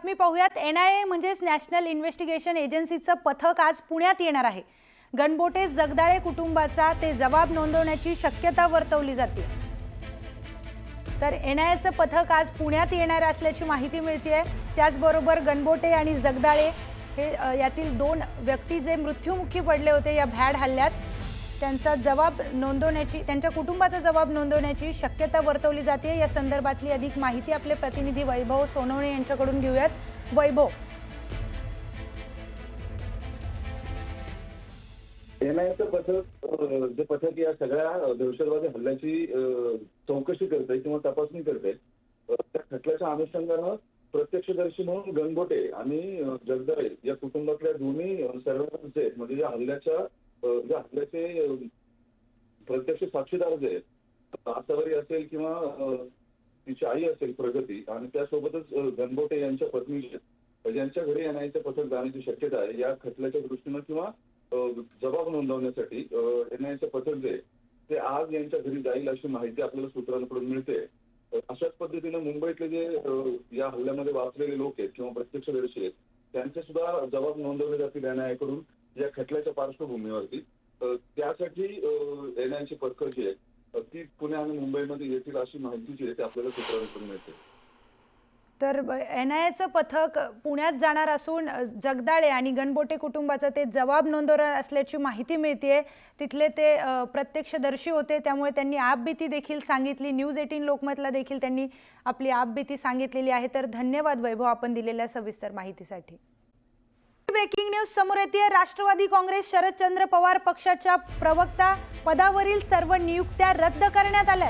बातमी पाहूयात। NIA म्हणजेच नॅशनल इन्व्हेस्टिगेशन एजन्सीचं पथक आज पुण्यात येणार आहे। गणबोटे जगदाळे कुटुंबाचा ते जबाब नोंदवण्याची शक्यता वर्तवली जाते। तर NIAचं पथक आज पुण्यात येणार असल्याची माहिती मिळते। त्याचबरोबर गणबोटे आणि जगदाळे हे यातील दोन व्यक्ती जे मृत्युमुखी पडले होते या भ्याड हल्ल्यात, त्यांचा जबाब नोंदवण्याची, त्यांच्या कुटुंबाचा जबाब नोंदवण्याची शक्यता वर्तवली जाते। या संदर्भातली अधिक माहिती आपले प्रतिनिधी वैभव सोनवणे यांच्याकडून घेऊयात। वैभव, NIAचं पथक जे पथक या सगळ्या दहशतवादी हल्ल्याची चौकशी करते किंवा तपासणी करते, त्या खटल्याच्या अनुषंगानं प्रत्यक्षदर्शी म्हणून गणबोटे आणि जगदाळे या कुटुंबातल्या दोन्ही सर्वांचे म्हणजे ज्या हल्ल्याचे प्रत्यक्ष साक्षीदार जे आहेत, आसावरी असेल किंवा तिची आई असेल प्रगती, आणि त्यासोबतच गणबोटे यांच्या पत्नी ज्यांच्या घरी NIAचं पथक जाण्याची शक्यता आहे, या खटल्याच्या दृष्टीनं किंवा जबाब नोंदवण्यासाठी NIAचं पथक जे ते आज यांच्या घरी जाईल अशी माहिती आपल्याला सूत्रांकडून मिळते। अशाच पद्धतीने मुंबईतले जे या हल्ल्यामध्ये वाचलेले लोक आहेत किंवा प्रत्यक्षदर्शी आहेत, त्यांचे सुद्धा जबाब नोंदवले जातील NIAकडून या खटल्याच्या पार्श्वभूमीवरती। त्यासाठी NIAची पथकं जी आहेत ती पुणे आणि मुंबईमध्ये येतील अशी माहिती जी आहे ती आपल्याला सूत्रांकडून मिळते। तर NIAचं पथक पुण्यात जाणार असून जगदाळे आणि गणबोटे कुटुंबाचा ते जबाब नोंदवणार असल्याची माहिती मिळते। तिथले ते प्रत्यक्षदर्शी होते, त्यामुळे त्यांनी आपबीती देखील सांगितली। न्यूज 18 लोकमतला देखील त्यांनी आपली आपबीती सांगितलेली आहे। तर धन्यवाद वैभव, आपण दिलेल्या सविस्तर माहितीसाठी। ब्रेकिंग न्यूज समोर येते। राष्ट्रवादी काँग्रेस शरदचंद्र पवार पक्षाच्या प्रवक्ता पदावरील सर्व नियुक्त्या रद्द करण्यात आल्या।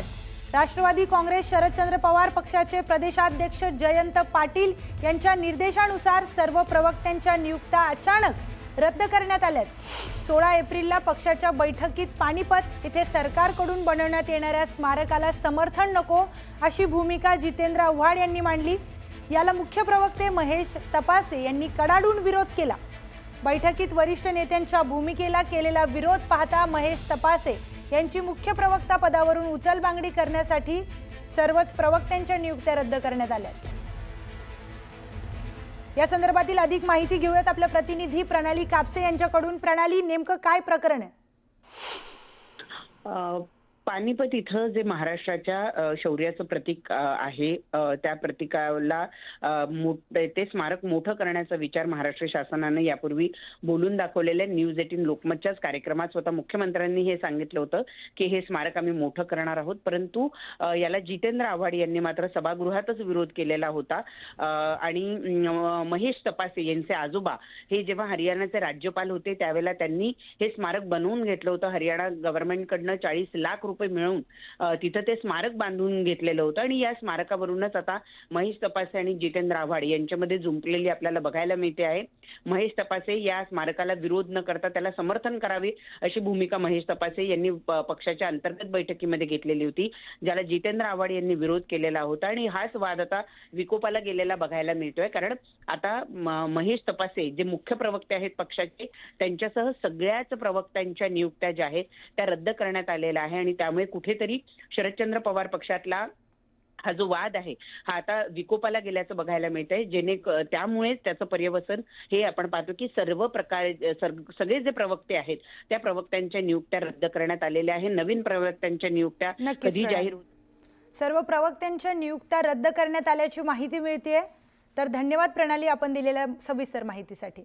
राष्ट्रवादी काँग्रेस शरदचंद्र पवार पक्षाचे प्रदेशाध्यक्ष जयंत पाटील यांच्या निर्देशानुसार सर्व प्रवक्त्यांच्या नियुक्त्या अचानक रद्द करण्यात आल्या। 16 एप्रिलला पक्षाच्या बैठकीत पानिपत येथे सरकारकडून बनवण्यात येणाऱ्या स्मारकाला समर्थन नको अशी भूमिका जितेंद्र आव्हाड यांनी मांडली। याला मुख्य प्रवक्ते महेश तपासे यांनी कडाडून विरोध केला। बैठकीत वरिष्ठ नेत्यांच्या भूमिकेला केलेला विरोध पाहता महेश तपासे यांची मुख्य प्रवक्ता पदावरून उचलबांगडी करण्यासाठी सर्वच प्रवक्त्यांच्या नियुक्त्या रद्द करण्यात आल्या। या संदर्भातील अधिक माहिती घेऊयात आपल्या प्रतिनिधी प्रणाली कापसे यांच्याकडून। प्रणाली, नेमकं काय प्रकरण आहे? पानिपत इथं जे महाराष्ट्राच्या शौर्याचं प्रतीक आहे, त्या प्रतीकाला ते स्मारक मोठं करण्याचा विचार महाराष्ट्र शासनाने यापूर्वी बोलून दाखवलेल्या न्यूज 18 लोकमतच्याच कार्यक्रमात स्वतः मुख्यमंत्र्यांनी हे सांगितलं होतं की हे स्मारक आम्ही मोठं करणार आहोत। परंतु याला जितेंद्र आव्हाड यांनी मात्र सभागृहातच विरोध केलेला होता। आणि महेश तपासे यांचे आजोबा हे जेव्हा हरियाणाचे राज्यपाल होते त्यावेळेला त्यांनी हे स्मारक बनवून घेतलं होतं। हरियाणा गव्हर्नमेंटकडनं 40 लाख रुपये मिळून तिथं ते स्मारक बांधून घेतलेलं होतं आणि या स्मारकावरूनच आता महेश तपासे आणि जितेंद्र आव्हाड यांच्यामध्ये जुंपलेली आपल्याला बघायला मिळते आहे। महेश तपासे या स्मारकाला विरोध न करता त्याला समर्थन करावे अशी भूमिका महेश तपासे यांनी पक्षाच्या अंतर्गत बैठकीमध्ये घेतलेली होती, ज्याला जितेंद्र आव्हाड यांनी विरोध केलेला होता। आणि हाच वाद आता विकोपाला गेलेला बघायला मिळतोय, कारण आता महेश तपासे जे मुख्य प्रवक्ते आहेत पक्षाचे, त्यांच्यासह सगळ्याच प्रवक्त्यांच्या नियुक्त्या ज्या आहेत त्या रद्द करण्यात आलेल्या आहे। आणि त्यामुळे कुठेतरी शरदचंद्र पवार पक्षातला हा जो वाद आहे हा आता विकोपाला गेल्याचं बघायला मिळत आहे। त्यामुळेच त्याचं पर्यवसन हे आपण पाहतो की सर्व प्रकारे सगळे जे प्रवक्ते आहेत त्या प्रवक्त्यांच्या नियुक्त्या रद्द करण्यात आलेल्या आहे। नवीन प्रवक्त्यांच्या नियुक्त्या कधी जाहीर सर्व प्रवक्त्यांच्या नियुक्त्या रद्द करण्यात आल्याची माहिती मिळते। तर धन्यवाद प्रणाली, आपण दिलेल्या सविस्तर माहितीसाठी।